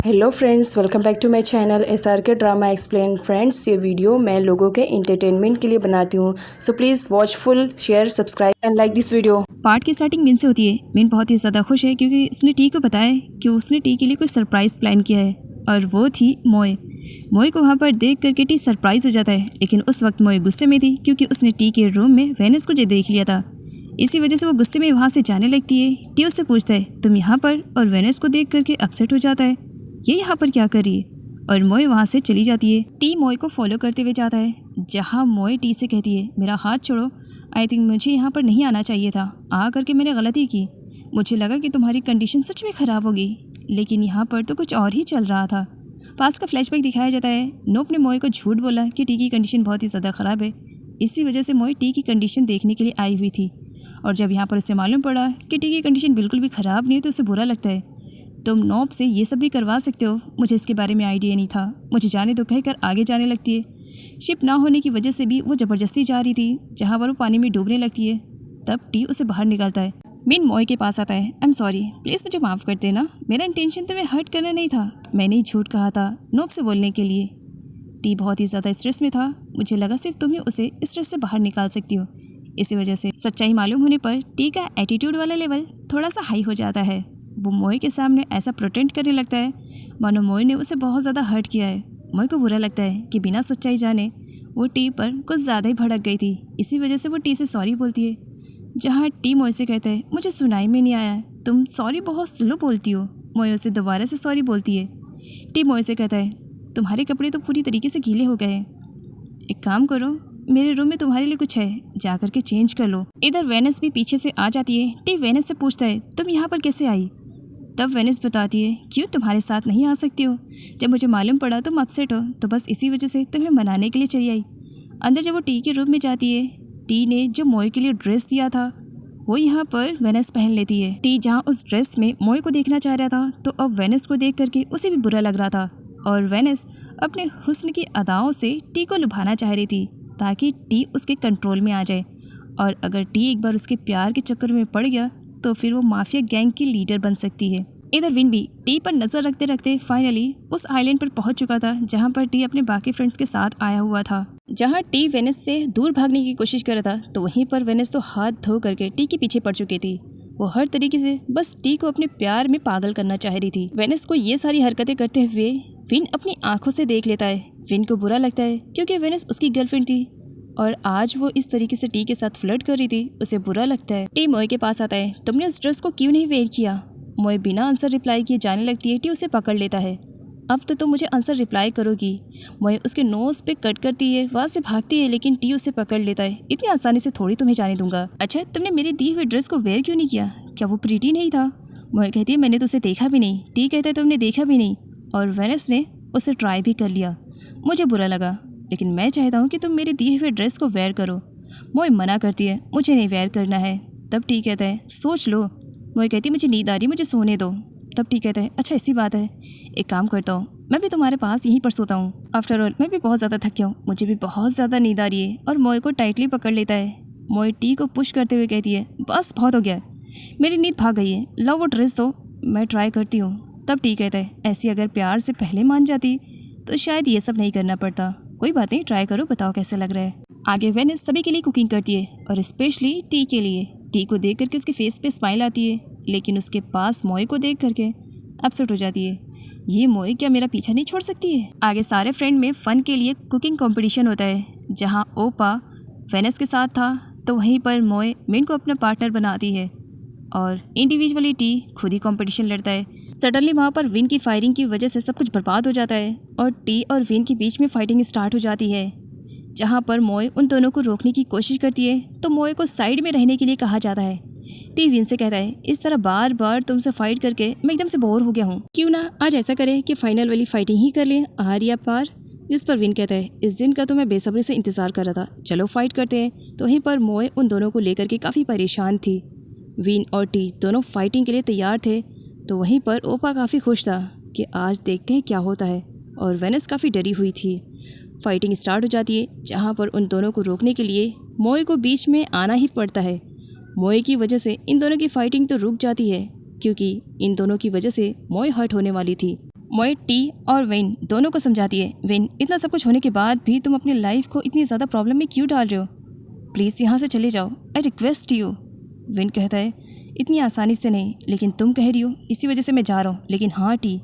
Hello friends, welcome back to my channel SRK drama explain. Friends, ये video मैं लोगों के एंटरटेनमेंट के लिए बनाती हूँ, so please watch full, share, subscribe and like this video. Part की स्टार्टिंग मिन से होती है। मिन बहुत ही ज़्यादा खुश है क्योंकि उसने टी को बताया है कि उसने टी के लिए कोई सरप्राइज़ प्लान किया है और वो थी मोए। मोए को वहाँ पर देख करके टी सरप्राइज़ हो जाता है, लेकिन उस वक्त मोए गुस्से में थी क्योंकि उसने टी के रूम में वेनस को जो देख लिया था। इसी वजह से वो गुस्से में वहाँ से जाने लगती है। टी उससे पूछता है तुम यहाँ पर, और वेनस को देख करके अपसेट हो जाता है, ये यहाँ पर क्या कर रही है, और मोए वहाँ से चली जाती है। टी मोए को फॉलो करते हुए जाता है, जहाँ मोए टी से कहती है मेरा हाथ छोड़ो, आई थिंक मुझे यहाँ पर नहीं आना चाहिए था, आ करके मैंने गलती की। मुझे लगा कि तुम्हारी कंडीशन सच में ख़राब होगी, लेकिन यहाँ पर तो कुछ और ही चल रहा था। पास का फ्लैशबैक दिखाया जाता है। नोप ने मोए को झूठ बोला कि टी की कंडीशन बहुत ही ज़्यादा ख़राब है, इसी वजह से मोए टी की कंडीशन देखने के लिए आई हुई थी। और जब यहाँ पर उसे मालूम पड़ा कि टी की कंडीशन बिल्कुल भी ख़राब नहीं है तो उसे बुरा लगता है। तुम नोप से ये सब भी करवा सकते हो, मुझे इसके बारे में आइडिया नहीं था, मुझे जाने दो कहकर आगे जाने लगती है। शिप ना होने की वजह से भी वो ज़बरदस्ती जा रही थी, जहाँ पर वो पानी में डूबने लगती है। तब टी उसे बाहर निकालता है। मिन मोए के पास आता है। आई एम सॉरी, प्लीज़ मुझे माफ़ कर देना, मेरा इंटेंशन तुम्हें हर्ट करना नहीं था, मैंने ही झूठ कहा था नोप से बोलने के लिए। टी बहुत ही ज़्यादा स्ट्रेस में था, मुझे लगा सिर्फ तुम ही उसे स्ट्रेस से बाहर निकाल सकती हो। इसी वजह से सच्चाई मालूम होने पर टी का एटीट्यूड वाला लेवल थोड़ा सा हाई हो जाता है। वो मोए के सामने ऐसा प्रोटेंड करने लगता है मानो मोए ने उसे बहुत ज़्यादा हर्ट किया है। मोए को बुरा लगता है कि बिना सच्चाई जाने वो टी पर कुछ ज़्यादा ही भड़क गई थी। इसी वजह से वो टी से सॉरी बोलती है, जहाँ टी मोए से कहता है मुझे सुनाई में नहीं आया, तुम सॉरी बहुत स्लो बोलती हो। मोए उसे दोबारा से सॉरी बोलती है। टी मोए से कहता है तुम्हारे कपड़े तो पूरी तरीके से गीले हो गए हैं, एक काम करो, मेरे रूम में तुम्हारे लिए कुछ है, जा करके चेंज कर लो। इधर वेनस भी पीछे से आ जाती है। टी वेनस से पूछता है तुम यहाँ पर कैसे आई। तब वेनिस बताती है क्यों तुम्हारे साथ नहीं आ सकती हो, जब मुझे मालूम पड़ा तुम अपसेट हो तो बस इसी वजह से तुम्हें मनाने के लिए चली आई। अंदर जब वो टी के रूम में जाती है, टी ने जो मोए के लिए ड्रेस दिया था वो यहाँ पर वेनिस पहन लेती है। टी जहाँ उस ड्रेस में मोए को देखना चाह रहा था, तो अब वेनिस को देख करके उसे भी बुरा लग रहा था, और वेनिस अपने हुस्न की अदाओं से टी को लुभाना चाह रही थी ताकि टी उसके कंट्रोल में आ जाए। और अगर टी एक बार उसके प्यार के चक्कर में पड़ गया तो फिर वो माफिया गैंग की लीडर बन सकती है। इधर विन भी टी पर नजर रखते रखते फाइनली उस आइलैंड पर पहुंच चुका था, जहां पर टी अपने बाकी फ्रेंड्स के साथ आया हुआ था। जहां टी वेनिस से दूर भागने की कोशिश कर रहा था, तो वहीं पर वेनिस तो हाथ धो करके टी के पीछे पड़ चुकी थी। वो हर तरीके से बस टी को अपने प्यार में पागल करना चाह रही थी। वेनिस को ये सारी हरकतें करते हुए विन अपनी आंखों से देख लेता है। विन को बुरा लगता है क्योंकि वेनिस उसकी गर्लफ्रेंड थी और आज वो इस तरीके से टी के साथ फ्लर्ट कर रही थी, उसे बुरा लगता है। टी मोए के पास आता है। तुमने उस ड्रेस को क्यों नहीं वेयर किया। मोए बिना आंसर रिप्लाई किए जाने लगती है। टी उसे पकड़ लेता है। अब तो तुम मुझे आंसर रिप्लाई करोगी। मोए उसके नोज पे कट करती है, वहाँ से भागती है, लेकिन टी उसे पकड़ लेता है। इतनी आसानी से थोड़ी तुम्हें जाने दूंगा। अच्छा, तुमने मेरी दी हुई ड्रेस को वेयर क्यों नहीं किया, क्या वो प्रीटी नहीं था। मोए कहती है मैंने तो उसे देखा भी नहीं। टी कहता है तुमने देखा भी नहीं, और वेनिस ने उसे ट्राई भी कर लिया। मुझे बुरा लगा, लेकिन मैं चाहता हूँ कि तुम मेरी दी हुई ड्रेस को वेयर करो। मोए मना करती है, मुझे नहीं वेयर करना है। तब टी कहता है सोच लो। मोए कहती है मुझे नींद आ रही, मुझे सोने दो। तब टी कहता है अच्छा ऐसी बात है, एक काम करता हूँ, मैं भी तुम्हारे पास यहीं पर सोता हूँ। आफ्टर ऑल मैं भी बहुत ज़्यादा थक गया हूँ, मुझे भी बहुत ज़्यादा नींद आ रही है। और मोए को टाइटली पकड़ लेता है। मोए टी को पुश करते हुए कहती है बस बहुत हो गया, मेरी नींद भाग गई है, लो वो ड्रेस दो, मैं ट्राई करती हूँ। तब टी कहता है ऐसी अगर प्यार से पहले मान जाती तो शायद ये सब नहीं करना पड़ता। कोई बात नहीं, ट्राई करो, बताओ कैसा लग रहा है। आगे वेनिस सभी के लिए कुकिंग करती है, और स्पेशली टी के लिए। टी को देख करके उसके फेस पे स्माइल आती है, लेकिन उसके पास मोए को देख करके अपसेट हो जाती है। ये मोए क्या मेरा पीछा नहीं छोड़ सकती है। आगे सारे फ्रेंड में फन के लिए कुकिंग कंपटीशन होता है, जहाँ ओपा वेनिस के साथ था, तो वहीं पर मोए मिन को अपना पार्टनर बनाती है, और इंडिविजुअली टी खुद ही कंपटीशन लड़ता है। सडनली वहाँ पर विन की फायरिंग की वजह से सब कुछ बर्बाद हो जाता है, और टी और विन के बीच में फाइटिंग स्टार्ट हो जाती है, जहाँ पर मोए उन दोनों को रोकने की कोशिश करती है, तो मोए को साइड में रहने के लिए कहा जाता है। टी विन से कहता है इस तरह बार बार तुमसे फाइट करके मैं एकदम से बोर हो गया हूँ, क्यों ना आज ऐसा करें कि फाइनल वाली फाइटिंग ही कर लें, आर या पार। जिस पर विन कहता है इस दिन का तो मैं बेसब्री से इंतजार कर रहा था, चलो फाइट करते हैं। तो वहीं पर मोए उन दोनों को लेकर के काफ़ी परेशान थी। विन और टी दोनों फाइटिंग के लिए तैयार थे, तो वहीं पर ओपा काफ़ी खुश था कि आज देखते हैं क्या होता है, और वेनिस काफ़ी डरी हुई थी। फाइटिंग स्टार्ट हो जाती है, जहाँ पर उन दोनों को रोकने के लिए मोए को बीच में आना ही पड़ता है। मोए की वजह से इन दोनों की फाइटिंग तो रुक जाती है, क्योंकि इन दोनों की वजह से मोए हर्ट होने वाली थी। मोए टी और वेन दोनों को समझाती है। वेन, इतना सब कुछ होने के बाद भी तुम अपनी लाइफ को इतनी ज़्यादा प्रॉब्लम में क्यों डाल रहे हो? प्लीज़ यहाँ से चले जाओ, आई रिक्वेस्ट यू। वेन कहता है, इतनी आसानी से नहीं, लेकिन तुम कह रही हो इसी वजह से मैं जा रहा हूँ। लेकिन हाँ टी,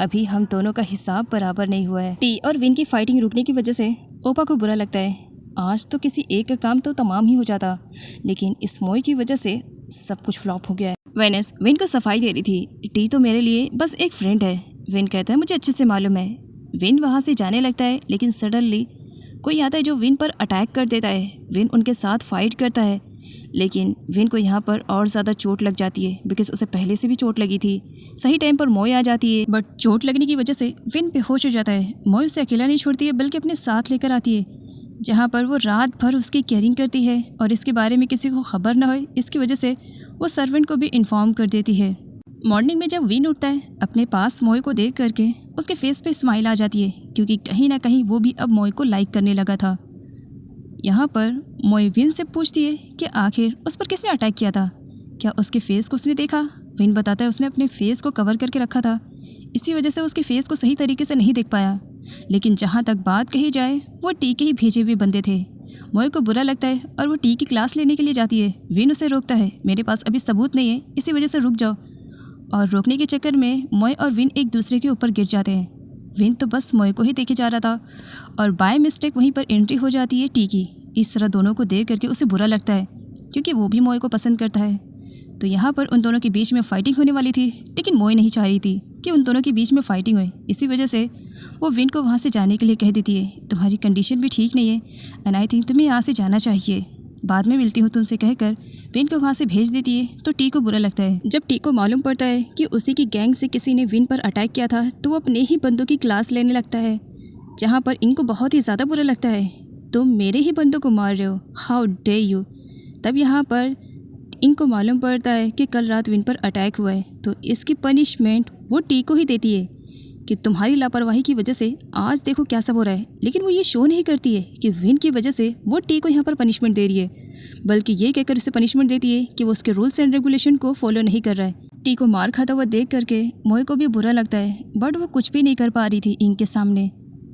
अभी हम दोनों का हिसाब बराबर नहीं हुआ है। टी और विन की फाइटिंग रुकने की वजह से ओपा को बुरा लगता है। आज तो किसी एक का काम तो तमाम ही हो जाता, लेकिन इस मोए की वजह से सब कुछ फ्लॉप हो गया है। वेनस विन को सफाई दे रही थी। टी तो मेरे लिए बस एक फ्रेंड है। विन कहता है, मुझे अच्छे से मालूम है। विन वहाँ से जाने लगता है, लेकिन सडनली कोई आता है जो विन पर अटैक कर देता है। विन उनके साथ फाइट करता है, लेकिन विन को यहाँ पर और ज़्यादा चोट लग जाती है, बिकॉज उसे पहले से भी चोट लगी थी। सही टाइम पर मोए आ जाती है, बट चोट लगने की वजह से विन बेहोश हो जाता है। मोए उसे अकेला नहीं छोड़ती है, बल्कि अपने साथ लेकर आती है, जहाँ पर वो रात भर उसकी केयरिंग करती है और इसके बारे में किसी को खबर न हो, इसकी वजह से वो सर्वेंट को भी इन्फॉर्म कर देती है। मॉर्निंग में जब विन उठता है, अपने पास मोए को देख करके उसके फेस पे स्माइल आ जाती है, क्योंकि कहीं ना कहीं वो भी अब मोए को लाइक करने लगा था। यहाँ पर मोए विन से पूछती है कि आखिर उस पर किसने अटैक किया था, क्या उसके फेस को उसने देखा? विन बताता है उसने अपने फेस को कवर करके रखा था, इसी वजह से उसके फेस को सही तरीके से नहीं देख पाया। लेकिन जहाँ तक बात कही जाए, वो टी के ही भेजे हुए बंदे थे। मोए को बुरा लगता है और वो टी की क्लास लेने के लिए जाती है। विन उसे रोकता है, मेरे पास अभी सबूत नहीं है, इसी वजह से रुक जाओ। और रोकने के चक्कर में मोए और विन एक दूसरे के ऊपर गिर जाते हैं। विन तो बस मोए को ही देखे जा रहा था और बाय मिस्टेक वहीं पर एंट्री हो जाती है टी की। इस तरह दोनों को देख करके उसे बुरा लगता है, क्योंकि वो भी मोए को पसंद करता है। तो यहाँ पर उन दोनों के बीच में फाइटिंग होने वाली थी, लेकिन मोए नहीं चाह रही थी कि उन दोनों के बीच में फाइटिंग हुई। इसी वजह से वो विन को वहाँ से जाने के लिए कह देती है, तुम्हारी कंडीशन भी ठीक नहीं है एंड आई थिंक तुम्हें यहाँ से जाना चाहिए, बाद में मिलती हूँ तुमसे कहकर विन को वहाँ से भेज देती है। तो टी को बुरा लगता है। जब टी को मालूम पड़ता है कि उसी की गैंग से किसी ने विन पर अटैक किया था, तो वो अपने ही बंदों की क्लास लेने लगता है, जहाँ पर इनको बहुत ही ज़्यादा बुरा लगता है, तुम मेरे ही बंदों को मार रहे हो, हाउ डे यू। तब यहाँ पर इनको मालूम पड़ता है कि कल रात विन पर अटैक हुआ है, तो इसकी पनिशमेंट वो टी को ही देती है कि तुम्हारी लापरवाही की वजह से आज देखो क्या सब हो रहा है। लेकिन वो ये शो नहीं करती है कि विन की वजह से वो टी को यहाँ पर पनिशमेंट दे रही है, बल्कि ये कहकर उसे पनिशमेंट देती है कि वो उसके रूल्स एंड रेगुलेशन को फॉलो नहीं कर रहा है। टी को मार खाता हुआ देख करके मोए को भी बुरा लगता है, बट वो कुछ भी नहीं कर पा रही थी इंक के सामने,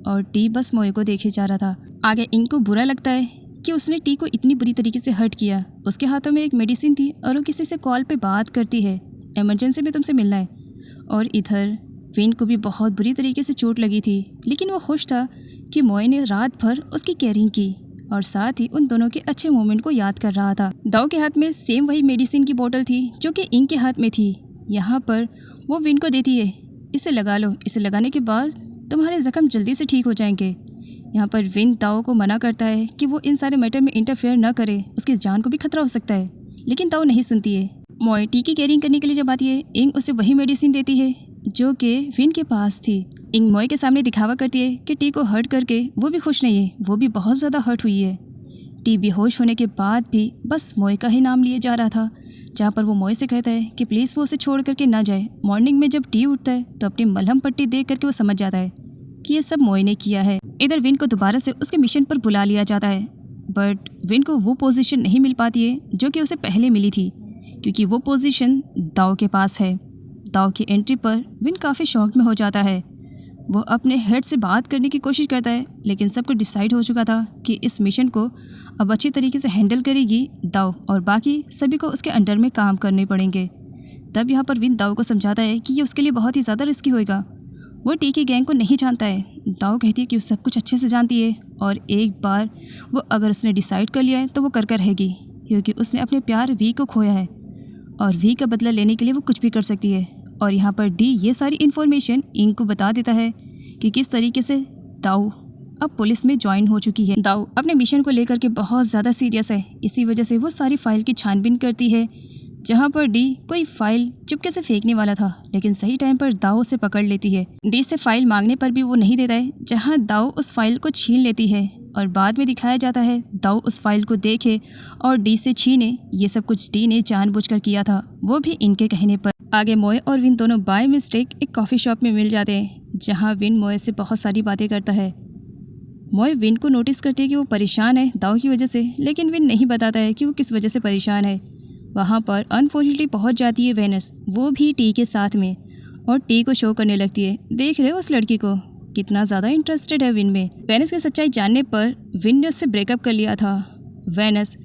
और टी बस मोए को देखे जा रहा था। आगे इंक को बुरा लगता है कि उसने टी को इतनी बुरी तरीके से हर्ट किया। उसके हाथों में एक मेडिसिन थी और वो किसी से कॉल पे बात करती है, इमरजेंसी में तुमसे मिलना है। और इधर विन को भी बहुत बुरी तरीके से चोट लगी थी, लेकिन वो खुश था कि मोए ने रात भर उसकी केयरिंग की और साथ ही उन दोनों के अच्छे मोमेंट को याद कर रहा था। दाऊ के हाथ में सेम वही मेडिसिन की बोतल थी जो कि इंक के हाथ में थी। यहाँ पर वो विन को देती है, इसे लगा लो, इसे लगाने के बाद तुम्हारे जख्म जल्दी से ठीक हो जाएंगे। यहाँ पर विन दाऊ को मना करता है कि वो इन सारे मैटर में इंटरफेयर न करे, उसकी जान को भी खतरा हो सकता है, लेकिन दाऊ नहीं सुनती है। मोए टी की केयरिंग करने के लिए जब आती है, इंग उसे वही मेडिसिन देती है जो कि विन के पास थी। इंग मोए के सामने दिखावा करती है कि टी को हर्ट करके वो भी खुश नहीं है, वो भी बहुत ज़्यादा हर्ट हुई है। टी बेहोश होने के बाद भी बस मोए का ही नाम लिए जा रहा था, जहाँ पर वो मोए से कहता है कि प्लीज़ वो उसे छोड़ करके ना जाए। मॉर्निंग में जब टी उठता है तो अपनी मलहम पट्टी देख करके वो समझ जाता है कि ये सब मोए ने किया है। इधर विन को दोबारा से उसके मिशन पर बुला लिया जाता है, बट विन को वो पोजीशन नहीं मिल पाती है जो कि उसे पहले मिली थी, क्योंकि वो पोजीशन दाऊ के पास है। दाऊ की एंट्री पर विन काफ़ी शॉक में हो जाता है। वो अपने हेड से बात करने की कोशिश करता है, लेकिन सब कुछ डिसाइड हो चुका था कि इस मिशन को अब अच्छी तरीके से हैंडल करेगी दाऊ और बाकी सभी को उसके अंडर में काम करने पड़ेंगे। तब यहाँ पर विन दाऊ को समझाता है कि ये उसके लिए बहुत ही ज़्यादा रिस्की होएगा। वो टी की गैंग को नहीं जानता है। दाऊ कहती है कि वो सब कुछ अच्छे से जानती है और एक बार वो अगर उसने डिसाइड कर लिया है तो वो कर रहेगी, क्योंकि उसने अपने प्यार वी को खोया है और वी का बदला लेने के लिए वो कुछ भी कर सकती है। और यहाँ पर डी ये सारी इन्फॉर्मेशन इंग को बता देता है कि किस तरीके से दाऊ अब पुलिस में ज्वाइन हो चुकी है। दाऊ अपने मिशन को लेकर के बहुत ज़्यादा सीरियस है, इसी वजह से वो सारी फाइल की छानबीन करती है, जहाँ पर डी कोई फाइल चुपके से फेंकने वाला था, लेकिन सही टाइम पर दाऊ उसे पकड़ लेती है। डी से फाइल मांगने पर भी वो नहीं देता है, जहाँ दाऊ उस फाइल को छीन लेती है और बाद में दिखाया जाता है दाऊ उस फाइल को देखे और डी से छीने। ये सब कुछ डी ने जानबूझकर किया था, वो भी इनके कहने पर। आगे मोए और विन दोनों बाय मिस्टेक एक कॉफ़ी शॉप में मिल जाते हैं, जहाँ विन मोए से बहुत सारी बातें करता है। मोए विन को नोटिस करती है कि वो परेशान है दाऊ की वजह से, लेकिन विन नहीं बताता है कि वो किस वजह से परेशान है। वहाँ पर अनफॉर्चुनेटली पहुँच जाती है वेनस, वो भी टी के साथ में, और टी को शो करने लगती है। देख रहे हो उस लड़की को, कितना ज़्यादा इंटरेस्टेड है विन में। वेनस की सच्चाई जानने पर विन ने उससे ब्रेकअप कर लिया था। वेनस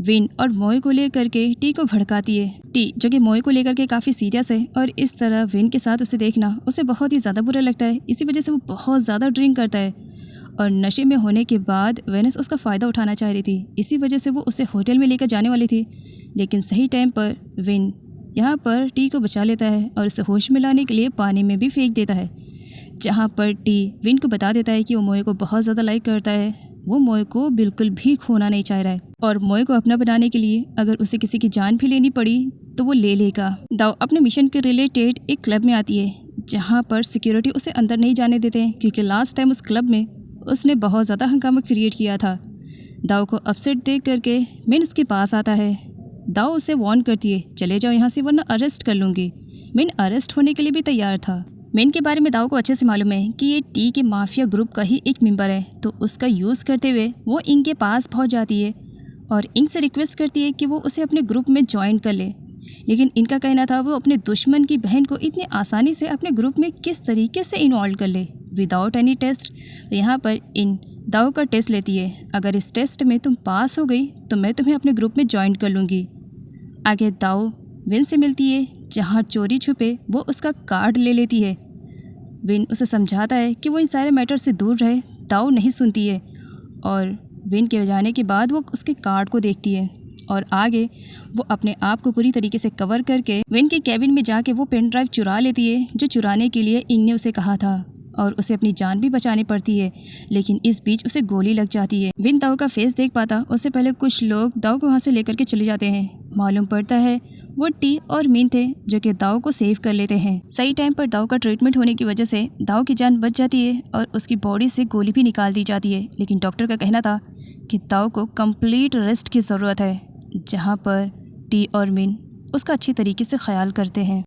विन और मोए को लेकर के टी को भड़काती है। टी जो कि मोए को लेकर के काफ़ी सीरियस है और इस तरह विन के साथ उसे देखना उसे बहुत ही ज़्यादा बुरा लगता है। इसी वजह से वो बहुत ज़्यादा ड्रिंक करता है और नशे में होने के बाद वेनस उसका फ़ायदा उठाना चाह रही थी। इसी वजह से वो उसे होटल में लेकर जाने वाली थी, लेकिन सही टाइम पर विन यहाँ पर टी को बचा लेता है और उसे होश में लाने के लिए पानी में भी फेंक देता है, जहाँ पर टी विन को बता देता है कि वो मोए को बहुत ज़्यादा लाइक करता है। वो मोए को बिल्कुल भी खोना नहीं चाह रहा है और मोए को अपना बनाने के लिए अगर उसे किसी की जान भी लेनी पड़ी तो वो ले लेगा। दाओ अपने मिशन के रिलेटेड एक क्लब में आती है, जहाँ पर सिक्योरिटी उसे अंदर नहीं जाने देते हैं क्योंकि लास्ट टाइम उस क्लब में उसने बहुत ज़्यादा हंगामा क्रिएट किया था। दाओ को अपसेट देख करके मिन उसके पास आता है। दाओ उसे वार्न करती है, चले जाओ यहाँ से वरना अरेस्ट कर लूँगी। मिन अरेस्ट होने के लिए भी तैयार था। मिन के बारे में दाओ को अच्छे से मालूम है कि ये टी के माफिया ग्रुप का ही एक मेंबर है, तो उसका यूज़ करते हुए वो इंग के पास पहुँच जाती है और इंग से रिक्वेस्ट करती है कि वो उसे अपने ग्रुप में ज्वाइन कर ले। लेकिन इनका कहना था वो अपने दुश्मन की बहन को इतनी आसानी से अपने ग्रुप में किस तरीके से इन्वॉल्व कर ले विदाउट एनी टेस्ट। तो यहाँ पर इन दाओ का टेस्ट लेती है, अगर इस टेस्ट में तुम पास हो गई तो मैं तुम्हें अपने ग्रुप में ज्वाइन कर लूँगी। आगे दाओ विन से मिलती है, जहाँ चोरी छुपे वो उसका कार्ड ले लेती है। विन उसे समझाता है कि वो इन सारे मैटर से दूर रहे। दाओ नहीं सुनती है और विन के जाने के बाद वो उसके कार्ड को देखती है और आगे वो अपने आप को पूरी तरीके से कवर करके विन के कैबिन में जाके वो पेन ड्राइव चुरा लेती है जो चुराने के लिए इंग ने उसे कहा था और उसे अपनी जान भी बचानी पड़ती है, लेकिन इस बीच उसे गोली लग जाती है। विन दाओ का फेस देख पाता उससे पहले कुछ लोग दाओ को वहाँ से लेकर के चले जाते हैं। मालूम पड़ता है वो टी और मीन थे जो कि दाओ को सेव कर लेते हैं। सही टाइम पर दाओ का ट्रीटमेंट होने की वजह से दाओ की जान बच जाती है और उसकी बॉडी से गोली भी निकाल दी जाती है, लेकिन डॉक्टर का कहना था कि दाओ को कंप्लीट रेस्ट की ज़रूरत है, जहाँ पर टी और मीन उसका अच्छी तरीके से ख्याल करते हैं।